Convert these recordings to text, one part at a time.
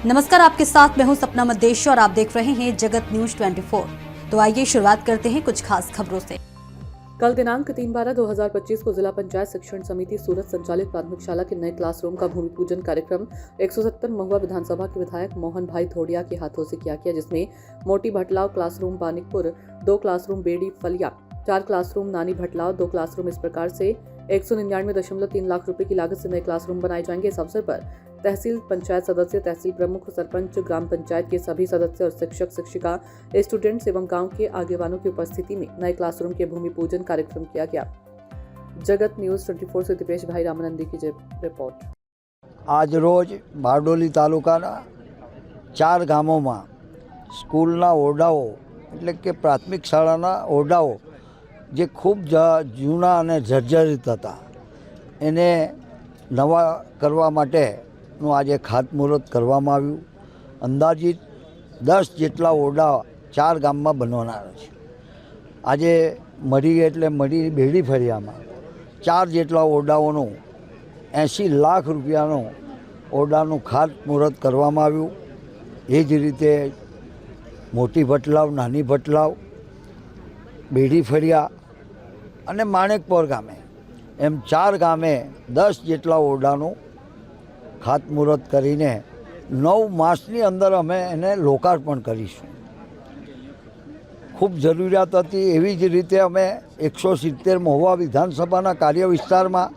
नमस्कार, आपके साथ मैं हूं सपना मदेशी और आप देख रहे हैं जगत न्यूज 24। तो आइए शुरुआत करते हैं कुछ खास खबरों से। कल दिनांक 3/12/2025 को जिला पंचायत शिक्षण समिति सूरत संचालित प्राथमिक शाला के नए क्लासरूम का भूमि पूजन कार्यक्रम 170 महुआ विधानसभा के विधायक मोहन भाई थोड़िया के हाथों से किया गया, जिसमें मोटी भटलाव क्लासरूम बानिकपुर, 2 क्लासरूम बेड़ी फलिया, 4 क्लासरूम नानी भटलाव, 2 क्लासरूम इस प्रकार से 199.3 लाख रुपए की लागत से नए क्लासरूम बनाए जाएंगे। इस अवसर पर तहसील पंचायत सदस्य, तहसील प्रमुख, सरपंच, ग्राम पंचायत के सभी सदस्य और शिक्षक शिक्षिका, स्टूडेंट्स एवं गांव के आगेवानों की उपस्थिति में नए क्लासरूम के भूमि पूजन कार्यक्रम किया गया। जगत न्यूज 24 से दिपेश भाई रामानंदी की रिपोर्ट। आज रोज बारडोली तालुकाना 4 ગામોમાં સ્કૂલના ઓરડાઓ એટલે કે પ્રાથમિક શાળાના ઓરડાઓ જે ખૂબ જૂના અને જર્જરિત હતા એને નવા કરવા માટેનું આજે ખાતમુહૂર્ત કરવામાં આવ્યું। અંદાજિત 10 જેટલા ઓરડા 4 ગામમાં બનવાના છે। આજે મઢી એટલે મઢી બેડી ફળિયામાં 4 જેટલા ઓરડાઓનું 80 લાખ રૂપિયાનું ઓરડાનું ખાતમુહૂર્ત કરવામાં આવ્યું। એ જ રીતે મોટી ભટલાવ, નાની ભટલાવ, બેડી ફળિયા અને માણેકપોર ગામે એમ 4 ગામે 10 જેટલા ઓરડાનું ખાતમુહૂર્ત કરીને 9 માસની અંદર અમે એને લોકાર્પણ કરીશું। ખૂબ જરૂરિયાત હતી, એવી જ રીતે અમે 170 મહુવા વિધાનસભાના કાર્ય વિસ્તારમાં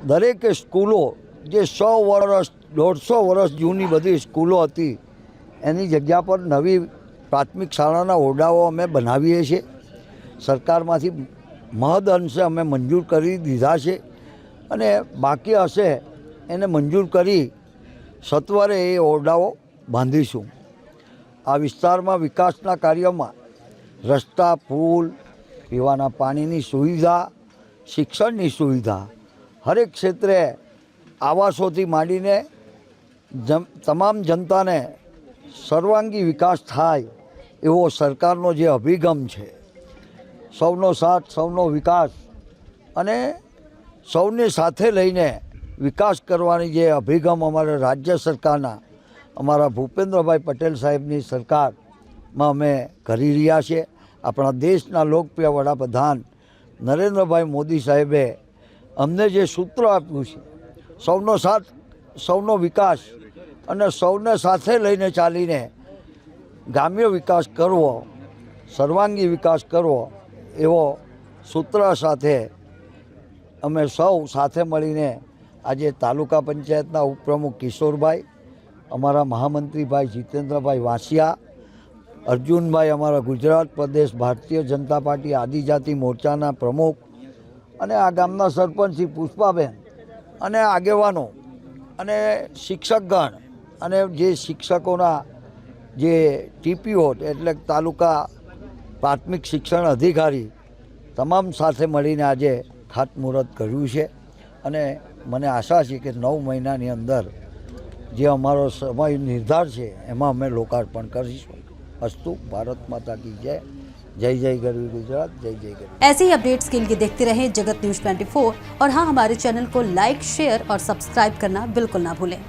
દરેક સ્કૂલો જે 100 વર્ષ 150 વર્ષ જૂની બધી સ્કૂલો હતી એની જગ્યા પર નવી પ્રાથમિક શાળાના ઓરડાઓ અમે બનાવીએ છીએ। સરકારમાંથી મહદ અંશે અમે મંજૂર કરી દીધા છે અને બાકી હશે એને મંજૂર કરી સત્વરે એ ઓરડાઓ બાંધીશું। આ વિસ્તારમાં વિકાસના કાર્યમાં રસ્તા, પુલ, પીવાના પાણીની સુવિધા, શિક્ષણની સુવિધા, હરેક ક્ષેત્રે આવાસોથી માંડીને તમામ જનતાને સર્વાંગી વિકાસ થાય એવો સરકારનો જે અભિગમ છે, સૌનો સાથ સૌનો વિકાસ અને સૌને સાથે લઈને વિકાસ કરવાની જે અભિગમ અમારા રાજ્ય સરકારના અમારા ભૂપેન્દ્રભાઈ પટેલ સાહેબની સરકારમાં અમે કરી રહ્યા છીએ। આપણા દેશના લોકપ્રિય વડાપ્રધાન નરેન્દ્રભાઈ મોદી સાહેબે અમને જે સૂત્ર આપ્યું છે, સૌનો સાથ સૌનો વિકાસ અને સૌને સાથે લઈને ચાલીને ગ્રામ્ય વિકાસ કરવો, સર્વાંગી વિકાસ કરવો એવો સૂત્ર સાથે અમે સૌ સાથે મળીને આજે તાલુકા પંચાયતના ઉપપ્રમુખ કિશોરભાઈ, અમારા મહામંત્રીભાઈ જીતેન્દ્રભાઈ વાસિયા, અર્જુનભાઈ અમારા ગુજરાત પ્રદેશ ભારતીય જનતા પાર્ટી આદિજાતિ મોરચાના પ્રમુખ અને આ ગામના સરપંચ શ્રી પુષ્પાબેન અને આગેવાનો અને શિક્ષકગણ અને જે શિક્ષકોના જે ટીપીઓ એટલે તાલુકા પ્રાથમિક શિક્ષણ અધિકારી તમામ સાથે મળીને આજે ખાતમુહૂર્ત કર્યું છે અને મને આશા છે કે 9 મહિનાની અંદર જે અમારો સમય નિર્ધાર છે એમાં અમે લોકાર્પણ કરીશું। અસ્તુ। ભારત माता की जय। जय जय गरवी गुजरात। जय जय गरवी। ऐसे ही अपडेट्स के लिए देखते रहें जगत न्यूज 24 और हाँ, हमारे चैनल को लाइक, शेयर और सब्सक्राइब करना बिल्कुल ना भूलें।